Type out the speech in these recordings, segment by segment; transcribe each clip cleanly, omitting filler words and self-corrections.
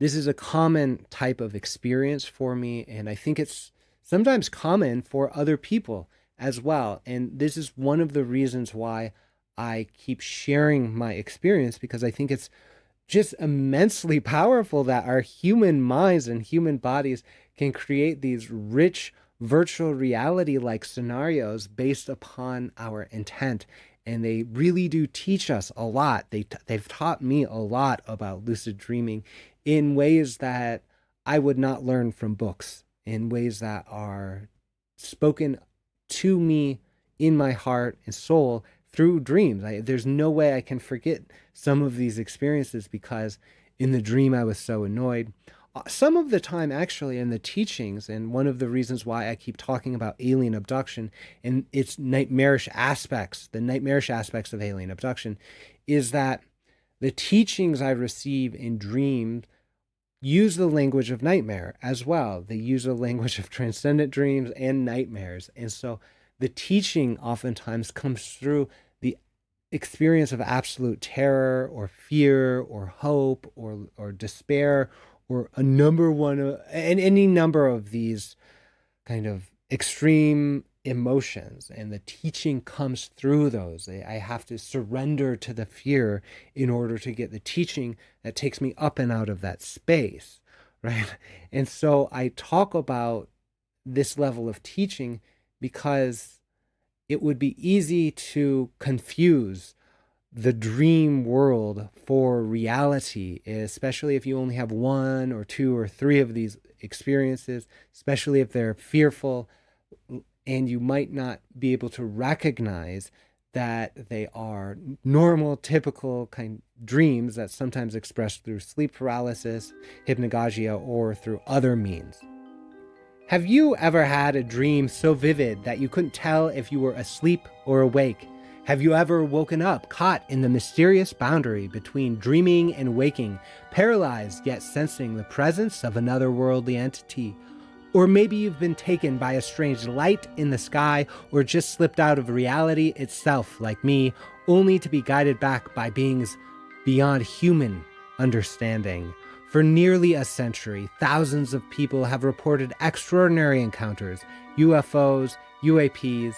This is a common type of experience for me, and I think it's sometimes common for other people as well. And this is one of the reasons why I keep sharing my experience, because I think it's just immensely powerful that our human minds and human bodies can create these rich virtual reality like scenarios based upon our intent. And they really do teach us a lot. They've taught me a lot about lucid dreaming in ways that I would not learn from books, in ways that are spoken to me in my heart and soul through dreams. There's no way I can forget some of these experiences, because in the dream I was so annoyed. Some of the time, actually, in the teachings, and one of the reasons why I keep talking about alien abduction and its nightmarish aspects, the nightmarish aspects of alien abduction, is that the teachings I receive in dreams use the language of nightmare as well. They use the language of transcendent dreams and nightmares. And so the teaching oftentimes comes through the experience of absolute terror or fear or hope or despair, or any number of these kind of extreme emotions. And the teaching comes through those. I have to surrender to the fear in order to get the teaching that takes me up and out of that space, right? And so I talk about this level of teaching because it would be easy to confuse the dream world for reality, especially if you only have one or two or three of these experiences, especially if they're fearful, and you might not be able to recognize that they are normal, typical kind dreams that sometimes express through sleep paralysis, hypnagogia, or through other means. Have you ever had a dream so vivid that you couldn't tell if you were asleep or awake? Have you ever woken up caught in the mysterious boundary between dreaming and waking, paralyzed yet sensing the presence of another worldly entity? Or maybe you've been taken by a strange light in the sky, or just slipped out of reality itself like me, only to be guided back by beings beyond human understanding. For nearly a century, thousands of people have reported extraordinary encounters, UFOs, UAPs,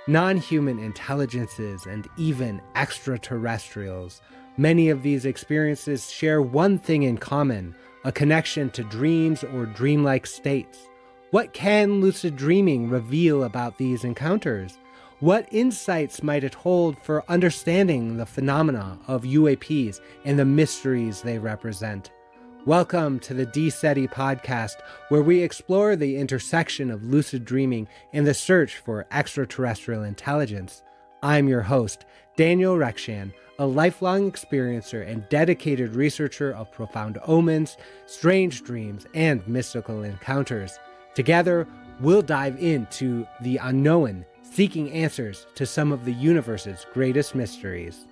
non-human intelligences, and even extraterrestrials. Many of these experiences share one thing in common: a connection to dreams or dreamlike states. What can lucid dreaming reveal about these encounters? What insights might it hold for understanding the phenomena of UAPs and the mysteries they represent? Welcome to the D-SETI podcast, where we explore the intersection of lucid dreaming and the search for extraterrestrial intelligence. I'm your host, Daniel Rekshan, a lifelong experiencer and dedicated researcher of profound omens, strange dreams, and mystical encounters. Together, we'll dive into the unknown, seeking answers to some of the universe's greatest mysteries.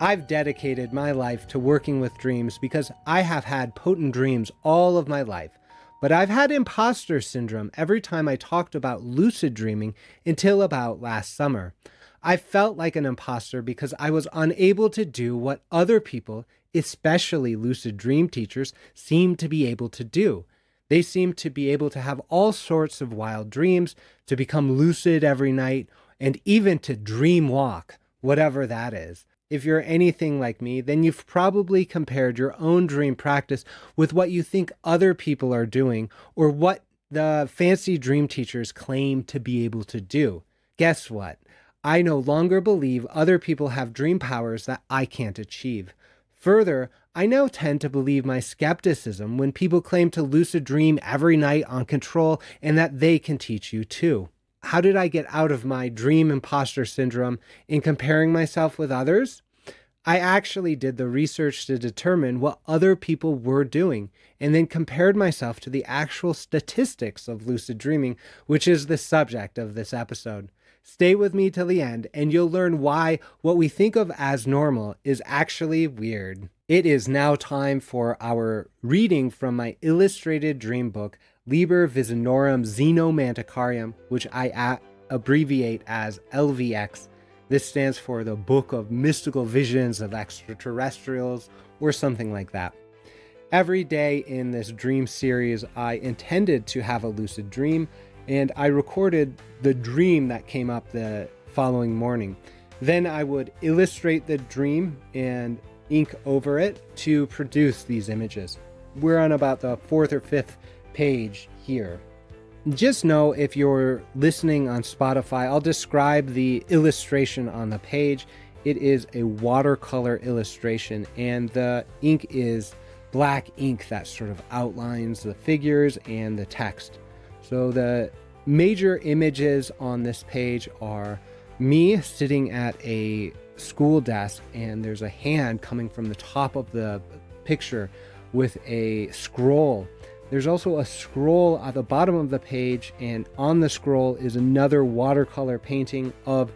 I've dedicated my life to working with dreams because I have had potent dreams all of my life. But I've had imposter syndrome every time I talked about lucid dreaming until about last summer. I felt like an imposter because I was unable to do what other people, especially lucid dream teachers, seem to be able to do. They seem to be able to have all sorts of wild dreams, to become lucid every night, and even to dream walk, whatever that is. If you're anything like me, then you've probably compared your own dream practice with what you think other people are doing, or what the fancy dream teachers claim to be able to do. Guess what? I no longer believe other people have dream powers that I can't achieve. Further, I now tend to believe my skepticism when people claim to lucid dream every night on control and that they can teach you too. How did I get out of my dream imposter syndrome in comparing myself with others? I actually did the research to determine what other people were doing, and then compared myself to the actual statistics of lucid dreaming, which is the subject of this episode. Stay with me till the end, and you'll learn why what we think of as normal is actually weird. It is now time for our reading from my illustrated dream book, Liber Visionorum Xenomanticarium, which I abbreviate as LVX. This stands for the Book of Mystical Visions of Extraterrestrials, or something like that. Every day in this dream series, I intended to have a lucid dream, and I recorded the dream that came up the following morning. Then I would illustrate the dream and ink over it to produce these images. We're on about the 4th or 5th page here. Just know if you're listening on Spotify, I'll describe the illustration on the page. It is a watercolor illustration, and the ink is black ink that sort of outlines the figures and the text. So the major images on this page are me sitting at a school desk, and there's a hand coming from the top of the picture with a scroll. There's also a scroll at the bottom of the page, and on the scroll is another watercolor painting of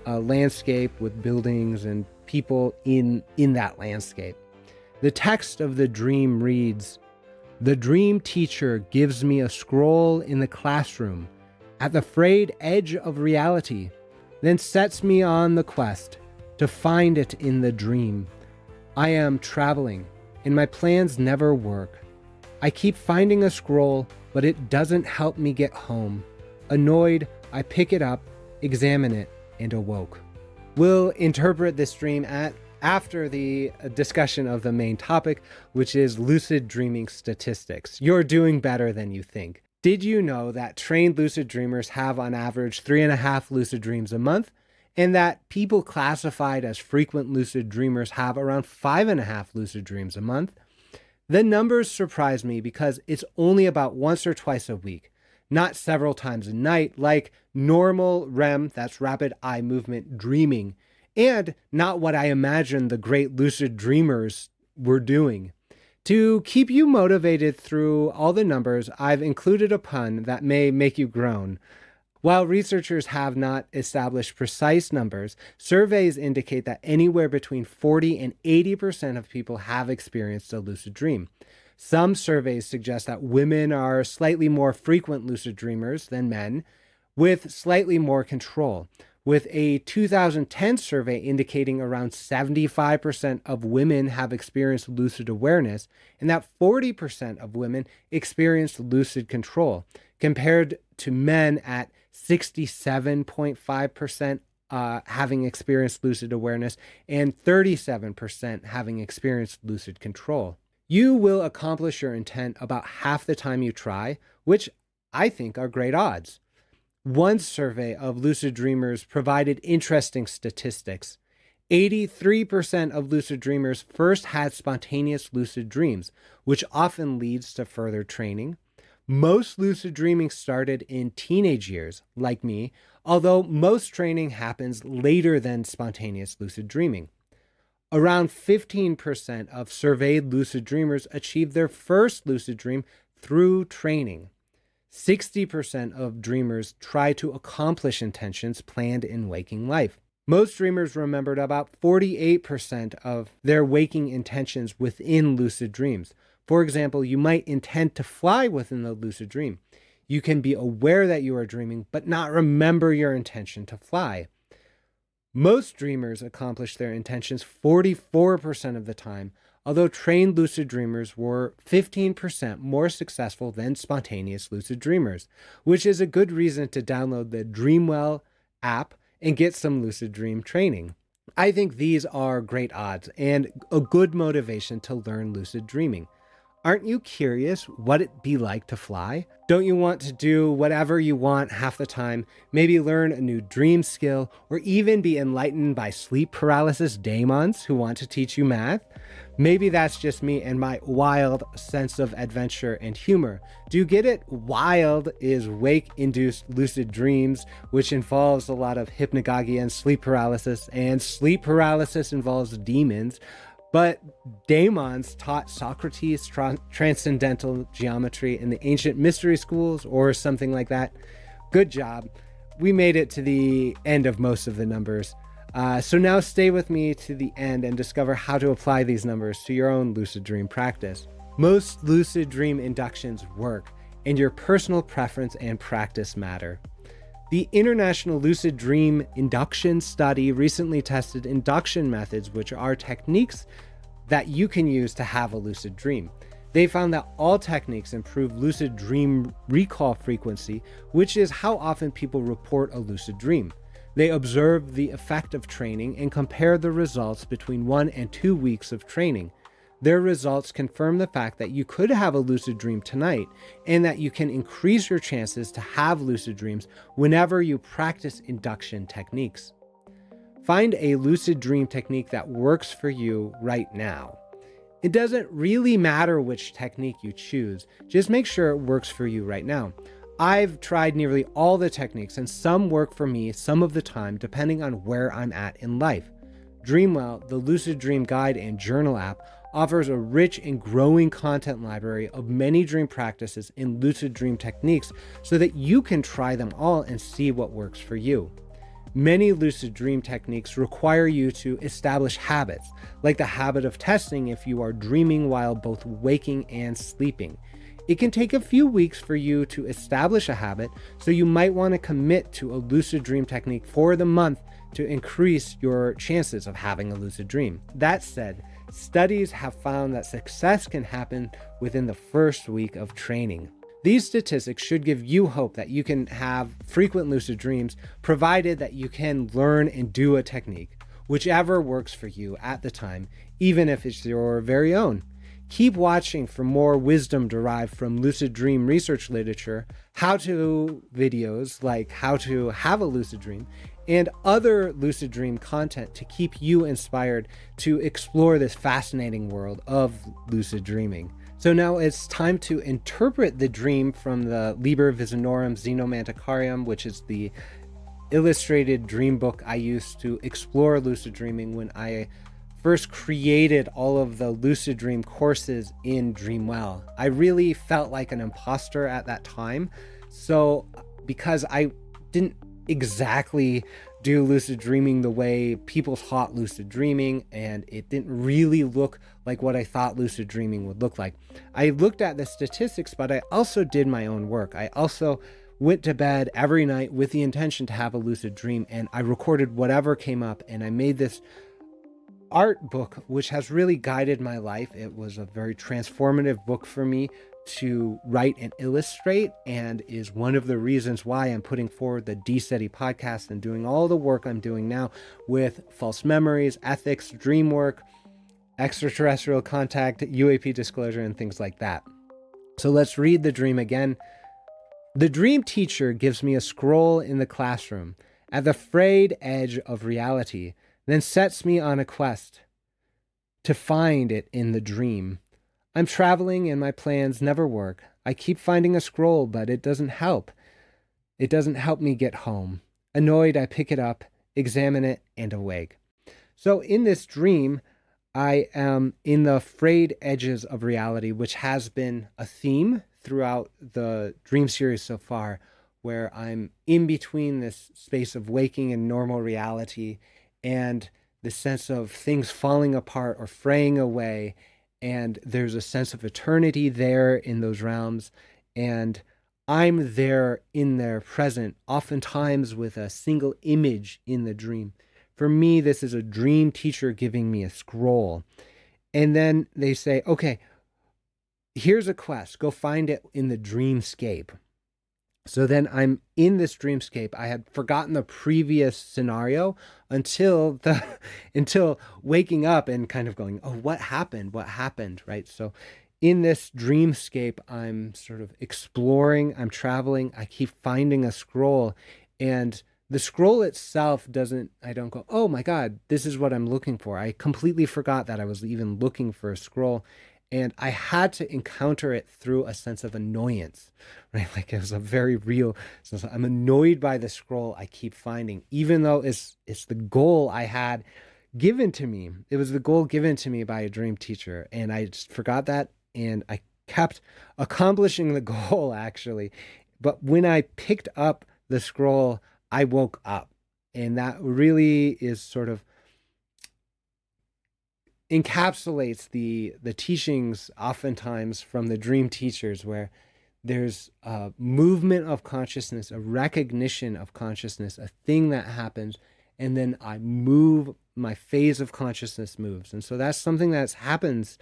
a landscape with buildings and people in that landscape. The text of the dream reads, "The dream teacher gives me a scroll in the classroom at the frayed edge of reality, then sets me on the quest to find it in the dream. I am traveling, and my plans never work. I keep finding a scroll, but it doesn't help me get home. Annoyed, I pick it up, examine it, and awoke." We'll interpret this dream after the discussion of the main topic, which is lucid dreaming statistics. You're doing better than you think. Did you know that trained lucid dreamers have on average 3.5 lucid dreams a month, and that people classified as frequent lucid dreamers have around 5.5 lucid dreams a month? The numbers surprise me because it's only about once or twice a week, not several times a night like normal REM, that's rapid eye movement dreaming, and not what I imagine the great lucid dreamers were doing. To keep you motivated through all the numbers, I've included a pun that may make you groan. While researchers have not established precise numbers, surveys indicate that anywhere between 40 and 80% of people have experienced a lucid dream. Some surveys suggest that women are slightly more frequent lucid dreamers than men, with slightly more control, with a 2010 survey indicating around 75% of women have experienced lucid awareness, and that 40% of women experienced lucid control, compared to men at 67.5% having experienced lucid awareness and 37% having experienced lucid control. You will accomplish your intent about half the time you try, which I think are great odds. One survey of lucid dreamers provided interesting statistics. 83% of lucid dreamers first had spontaneous lucid dreams, which often leads to further training. Most lucid dreaming started in teenage years, like me, although most training happens later than spontaneous lucid dreaming. Around 15% of surveyed lucid dreamers achieved their first lucid dream through training. 60% of dreamers try to accomplish intentions planned in waking life. Most dreamers remembered about 48% of their waking intentions within lucid dreams. For example, you might intend to fly within the lucid dream. You can be aware that you are dreaming, but not remember your intention to fly. Most dreamers accomplish their intentions 44% of the time, although trained lucid dreamers were 15% more successful than spontaneous lucid dreamers, which is a good reason to download the Dreamwell app and get some lucid dream training. I think these are great odds and a good motivation to learn lucid dreaming. Aren't you curious what it'd be like to fly? Don't you want to do whatever you want half the time, maybe learn a new dream skill, or even be enlightened by sleep paralysis daemons who want to teach you math? Maybe that's just me and my wild sense of adventure and humor. Do you get it? Wild is wake-induced lucid dreams, which involves a lot of hypnagogia and sleep paralysis involves demons. But daemons taught Socrates transcendental geometry in the ancient mystery schools or something like that. Good job. We made it to the end of most of the numbers. So now stay with me to the end and discover how to apply these numbers to your own lucid dream practice. Most lucid dream inductions work, and your personal preference and practice matter. The International Lucid Dream Induction Study recently tested induction methods, which are techniques that you can use to have a lucid dream. They found that all techniques improve lucid dream recall frequency, which is how often people report a lucid dream. They observed the effect of training and compared the results between 1 and 2 weeks of training. Their results confirm the fact that you could have a lucid dream tonight and that you can increase your chances to have lucid dreams whenever you practice induction techniques. Find a lucid dream technique that works for you right now. It doesn't really matter which technique you choose, just make sure it works for you right now. I've tried nearly all the techniques and some work for me some of the time depending on where I'm at in life. Dreamwell, the Lucid Dream Guide and Journal app, offers a rich and growing content library of many dream practices and lucid dream techniques so that you can try them all and see what works for you. Many lucid dream techniques require you to establish habits, like the habit of testing if you are dreaming while both waking and sleeping. It can take a few weeks for you to establish a habit, so you might want to commit to a lucid dream technique for the month to increase your chances of having a lucid dream. That said, studies have found that success can happen within the first week of training. These statistics should give you hope that you can have frequent lucid dreams, provided that you can learn and do a technique, whichever works for you at the time, even if it's your very own. Keep watching for more wisdom derived from lucid dream research literature, how-to videos like how to have a lucid dream, and other lucid dream content to keep you inspired to explore this fascinating world of lucid dreaming. So now it's time to interpret the dream from the Liber Visionorum Xenomanticarium, which is the illustrated dream book I used to explore lucid dreaming when I first created all of the lucid dream courses in Dreamwell. I really felt like an imposter at that time. So because I didn't exactly do lucid dreaming the way people taught lucid dreaming, and it didn't really look like what I thought lucid dreaming would look like. I looked at the statistics, but I also did my own work. I also went to bed every night with the intention to have a lucid dream, and I recorded whatever came up, and I made this art book, which has really guided my life. It was a very transformative book for me to write and illustrate, and is one of the reasons why I'm putting forward the D-SETI podcast and doing all the work I'm doing now with false memories, ethics, dream work, extraterrestrial contact, UAP disclosure, and things like that. So let's read the dream again. The dream teacher gives me a scroll in the classroom at the frayed edge of reality, then sets me on a quest to find it in the dream. I'm traveling and my plans never work. I keep finding a scroll, but it doesn't help. It doesn't help me get home. Annoyed, I pick it up, examine it, and awake. So in this dream, I am in the frayed edges of reality, which has been a theme throughout the dream series so far, where I'm in between this space of waking and normal reality and the sense of things falling apart or fraying away. And there's a sense of eternity there in those realms. And I'm there in their present, oftentimes with a single image in the dream. For me, this is a dream teacher giving me a scroll. And then they say, okay, here's a quest. Go find it in the dreamscape. So then I'm in this dreamscape. I had forgotten the previous scenario until waking up and kind of going, oh, what happened? What happened? Right? So in this dreamscape, I'm sort of exploring, I'm traveling, I keep finding a scroll, and the scroll itself I don't go, oh my God, this is what I'm looking for. I completely forgot that I was even looking for a scroll. And I had to encounter it through a sense of annoyance, right? Like it was a very real sense. I'm annoyed by the scroll I keep finding, even though it's the goal I had given to me. It was the goal given to me by a dream teacher. And I just forgot that. And I kept accomplishing the goal, actually. But when I picked up the scroll, I woke up. And that really is sort of encapsulates the teachings oftentimes from the dream teachers, where there's a movement of consciousness, a recognition of consciousness, a thing that happens, and then I move, my phase of consciousness moves. And so that's something that happens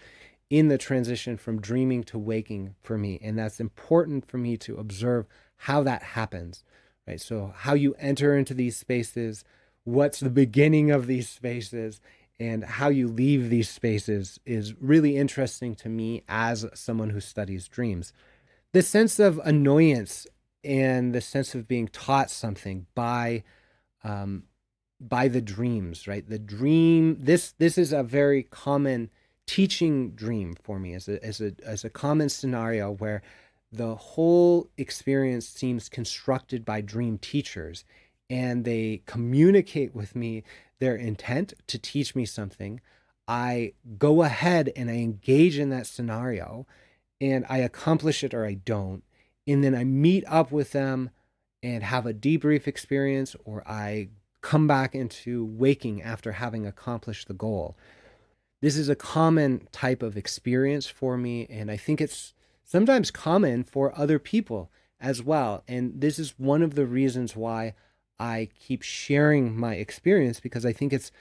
in the transition from dreaming to waking for me. And that's important for me to observe how that happens, right? So how you enter into these spaces, what's the beginning of these spaces, and how you leave these spaces is really interesting to me as someone who studies dreams. The sense of annoyance and the sense of being taught something um, by the dreams, right? The dream. This is a very common teaching dream for me, as a common scenario where the whole experience seems constructed by dream teachers, and they communicate with me their intent to teach me something. I go ahead and I engage in that scenario, and I accomplish it or I don't. And then I meet up with them and have a debrief experience, or I come back into waking after having accomplished the goal. This is a common type of experience for me, and I think it's sometimes common for other people as well. And this is one of the reasons why I keep sharing my experience, because I think it's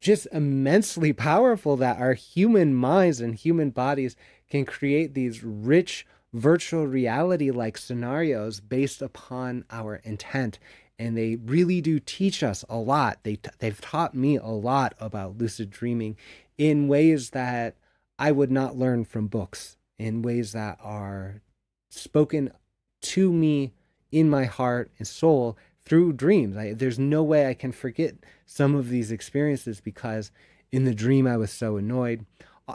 just immensely powerful that our human minds and human bodies can create these rich virtual reality like scenarios based upon our intent. And they really do teach us a lot. They've taught me a lot about lucid dreaming in ways that I would not learn from books, in ways that are spoken to me in my heart and soul through dreams. There's no way I can forget some of these experiences, because in the dream I was so annoyed.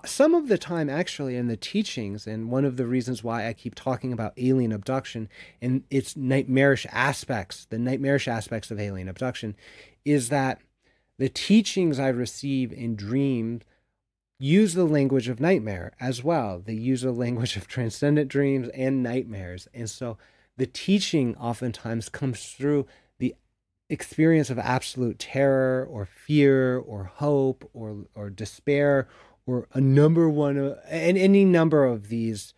Some of the time, actually, in the teachings, and one of the reasons why I keep talking about alien abduction and its nightmarish aspects, the nightmarish aspects of alien abduction, is that the teachings I receive in dreams use the language of nightmare as well. They use the language of transcendent dreams and nightmares. And so the teaching oftentimes comes through the experience of absolute terror or fear or hope or despair, or any number of these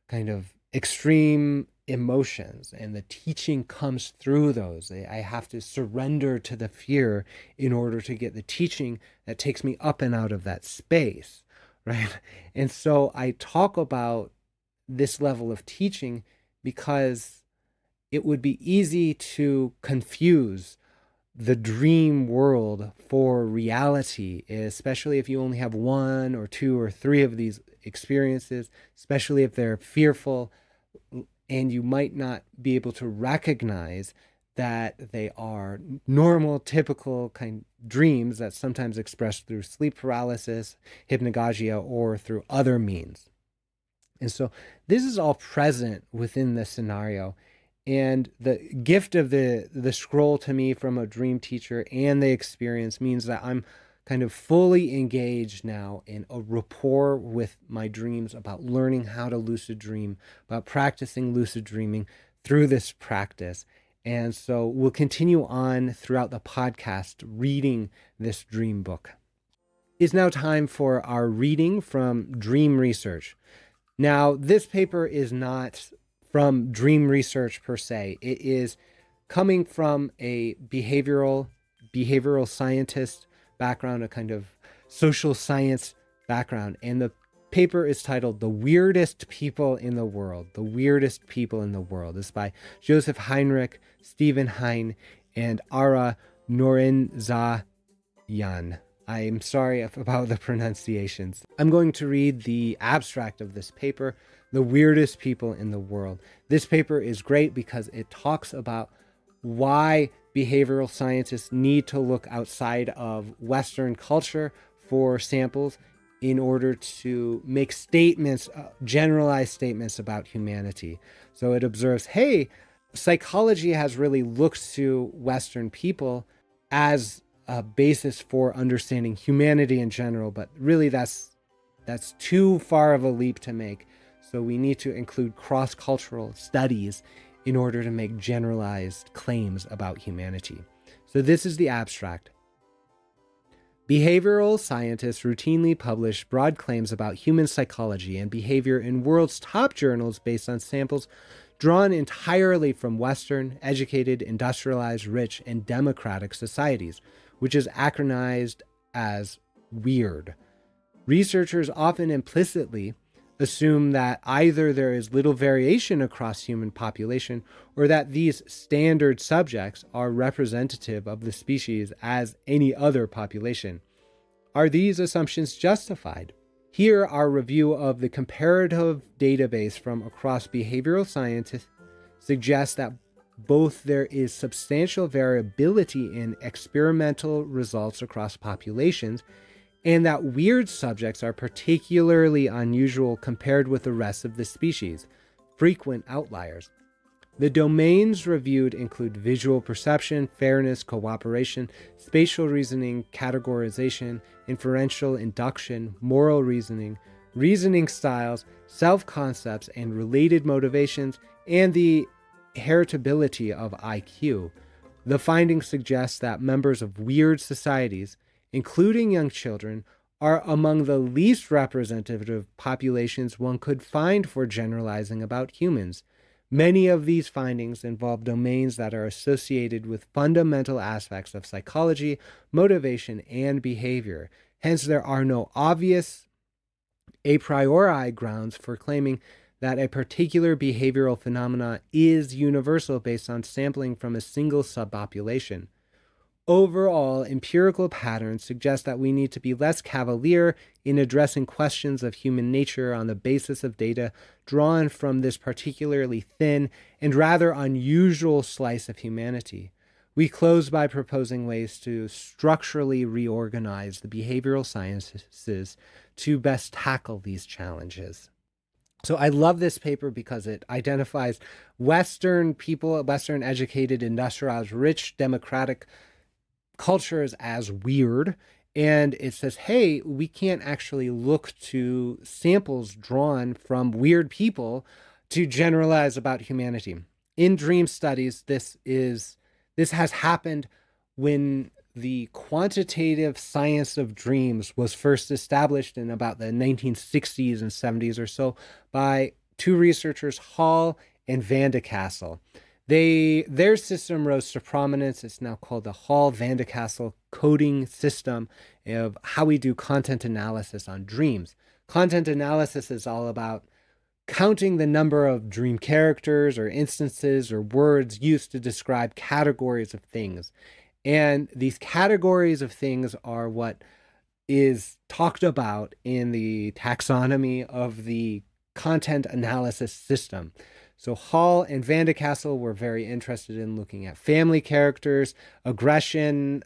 kind of extreme emotions. And the teaching comes through those. I have to surrender to the fear in order to get the teaching that takes me up and out of that space, right? And so I talk about this level of teaching because it would be easy to confuse the dream world for reality, especially if you only have one or two or three of these experiences, especially if they're fearful, and you might not be able to recognize that they are normal, typical kind dreams that sometimes express through sleep paralysis, hypnagogia, or through other means. And so this is all present within the scenario. And the gift of the scroll to me from a dream teacher and the experience means that I'm kind of fully engaged now in a rapport with my dreams, about learning how to lucid dream, about practicing lucid dreaming through this practice. And so we'll continue on throughout the podcast reading this dream book. It's now time for our reading from Dream Research. Now, this paper is not from dream research per se. It is coming from a behavioral scientist background, a kind of social science background. And the paper is titled "The Weirdest People in the World." The Weirdest People in the World. It's by Joseph Heinrich, Stephen Hein, and Ara Norenzayan. I'm sorry about the pronunciations. I'm going to read the abstract of this paper, "The Weirdest People in the World." This paper is great because it talks about why behavioral scientists need to look outside of Western culture for samples in order to make statements, generalized statements about humanity. So it observes, hey, psychology has really looked to Western people as a basis for understanding humanity in general, but really that's too far of a leap to make. So we need to include cross-cultural studies in order to make generalized claims about humanity. So this is the abstract. Behavioral scientists routinely publish broad claims about human psychology and behavior in world's top journals based on samples drawn entirely from Western, educated, industrialized, rich, and democratic societies, which is acronized as WEIRD. Researchers often implicitly assume that either there is little variation across human population or that these standard subjects are representative of the species as any other population. Are these assumptions justified? Here, our review of the comparative database from across behavioral science suggests that both there is substantial variability in experimental results across populations, and that weird subjects are particularly unusual compared with the rest of the species, frequent outliers. The domains reviewed include visual perception, fairness, cooperation, spatial reasoning, categorization, inferential induction, moral reasoning, reasoning styles, self-concepts and related motivations, and the heritability of IQ. The findings suggest that members of weird societies, including young children, are among the least representative populations one could find for generalizing about humans. Many of these findings involve domains that are associated with fundamental aspects of psychology, motivation, and behavior. Hence, there are no obvious a priori grounds for claiming that a particular behavioral phenomena is universal based on sampling from a single subpopulation. Overall, empirical patterns suggest that we need to be less cavalier in addressing questions of human nature on the basis of data drawn from this particularly thin and rather unusual slice of humanity. We close by proposing ways to structurally reorganize the behavioral sciences to best tackle these challenges. So I love this paper because it identifies Western people, Western educated, industrialized, rich, democratic cultures as weird, and it says, hey, we can't actually look to samples drawn from weird people to generalize about humanity. In dream studies, this has happened when the quantitative science of dreams was first established in about the 1960s and 70s or so by two researchers, Hall and Van de Castle. Their system rose to prominence. It's now called the Hall-Van de Castle coding system of how we do content analysis on dreams. Content analysis is all about counting the number of dream characters or instances or words used to describe categories of things. And these categories of things are what is talked about in the taxonomy of the content analysis system. So Hall and Van de Castle were very interested in looking at family characters, aggressive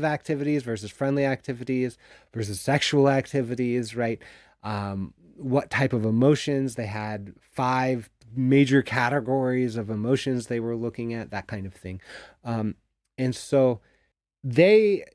activities versus friendly activities versus sexual activities, right? What type of emotions. They had 5 major categories of emotions they were looking at, that kind of thing. And so they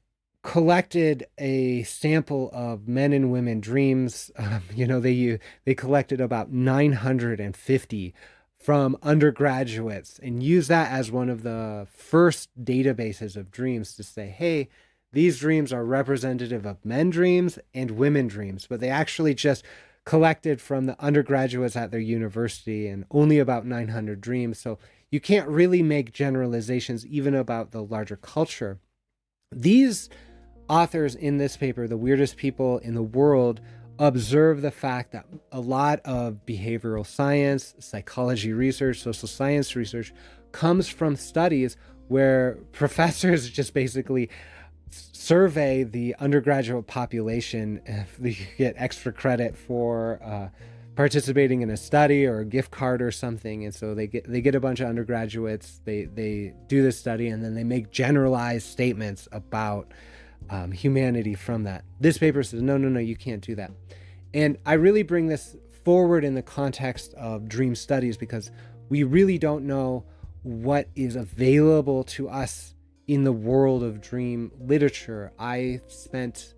collected a sample of men and women dreams. They collected about 950 from undergraduates and used that as one of the first databases of dreams to say, hey, these dreams are representative of men dreams and women dreams, but they actually just collected from the undergraduates at their university and only about 900 dreams. So you can't really make generalizations even about the larger culture. These authors in this paper, the weirdest people in the world, observe the fact that a lot of behavioral science, psychology research, social science research comes from studies where professors just basically survey the undergraduate population if they get extra credit for participating in a study or a gift card or something. And so they get a bunch of undergraduates, they do this study, and then they make generalized statements about humanity from that. This paper says, no, you can't do that. And I really bring this forward in the context of dream studies because we really don't know what is available to us in the world of dream literature. I spent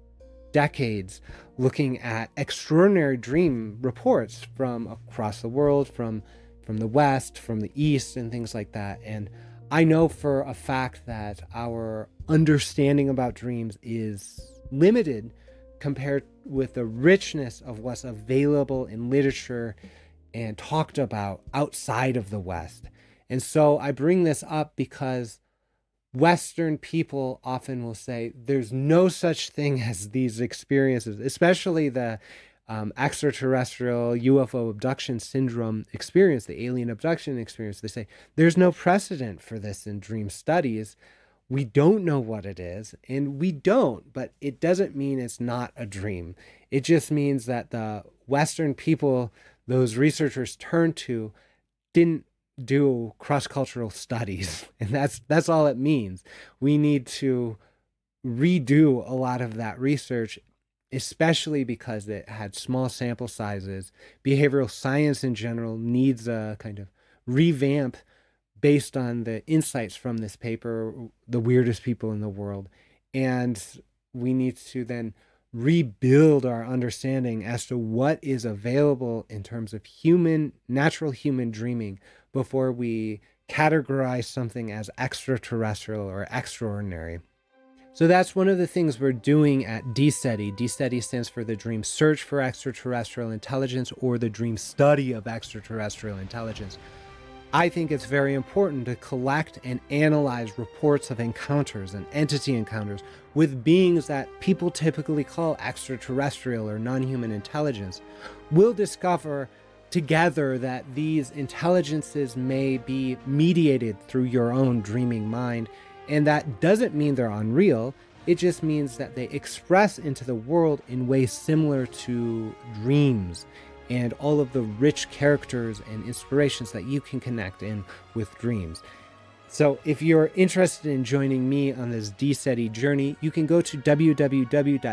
decades looking at extraordinary dream reports from across the world, from the West, from the East, and things like that. And I know for a fact that our understanding about dreams is limited compared with the richness of what's available in literature and talked about outside of the West. And so I bring this up because Western people often will say there's no such thing as these experiences, especially the extraterrestrial UFO abduction syndrome experience, the alien abduction experience. They say there's no precedent for this in dream studies. We don't know what it is, and we don't, but it doesn't mean it's not a dream. It just means that the Western people those researchers turn to didn't do cross-cultural studies, and that's all it means. We need to redo a lot of that research, especially because it had small sample sizes. Behavioral science in general needs a kind of revamp based on the insights from this paper, The Weirdest People in the World. And we need to then rebuild our understanding as to what is available in terms of natural human dreaming before we categorize something as extraterrestrial or extraordinary. So that's one of the things we're doing at D-SETI. D-SETI stands for the Dream Search for Extraterrestrial Intelligence, or the Dream Study of Extraterrestrial Intelligence. I think it's very important to collect and analyze reports of encounters and entity encounters with beings that people typically call extraterrestrial or non-human intelligence. We'll discover together that these intelligences may be mediated through your own dreaming mind, and that doesn't mean they're unreal. It just means that they express into the world in ways similar to dreams and all of the rich characters and inspirations that you can connect in with dreams. So if you're interested in joining me on this D-SETI journey, you can go to www.dseti.org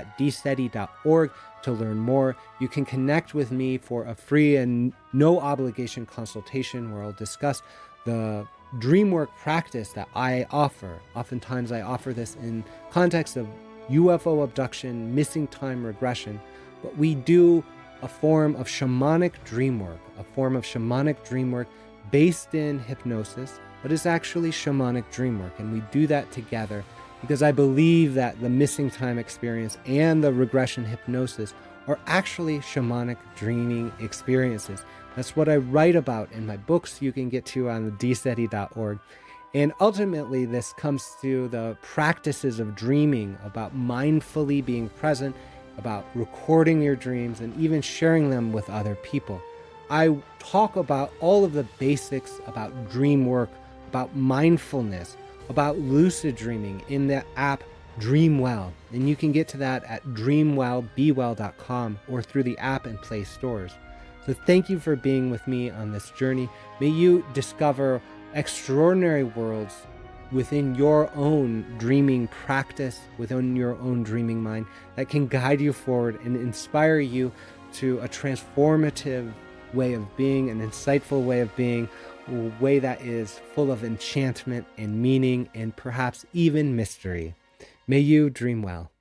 to learn more. You can connect with me for a free and no obligation consultation where I'll discuss the dream work practice that I offer. Oftentimes I offer this in context of UFO abduction, missing time regression, but we do a form of shamanic dream work based in hypnosis, but it's actually shamanic dream work. And we do that together because I believe that the missing time experience and the regression hypnosis are actually shamanic dreaming experiences. That's what I write about in my books you can get to on the dseti.org. And ultimately, this comes to the practices of dreaming, about mindfully being present, about recording your dreams, and even sharing them with other people. I talk about all of the basics about dream work, about mindfulness, about lucid dreaming in the app DreamWell. And you can get to that at dreamwellbewell.com or through the app and Play stores. So thank you for being with me on this journey. May you discover extraordinary worlds within your own dreaming practice, within your own dreaming mind, that can guide you forward and inspire you to a transformative way of being, an insightful way of being, a way that is full of enchantment and meaning and perhaps even mystery. May you dream well.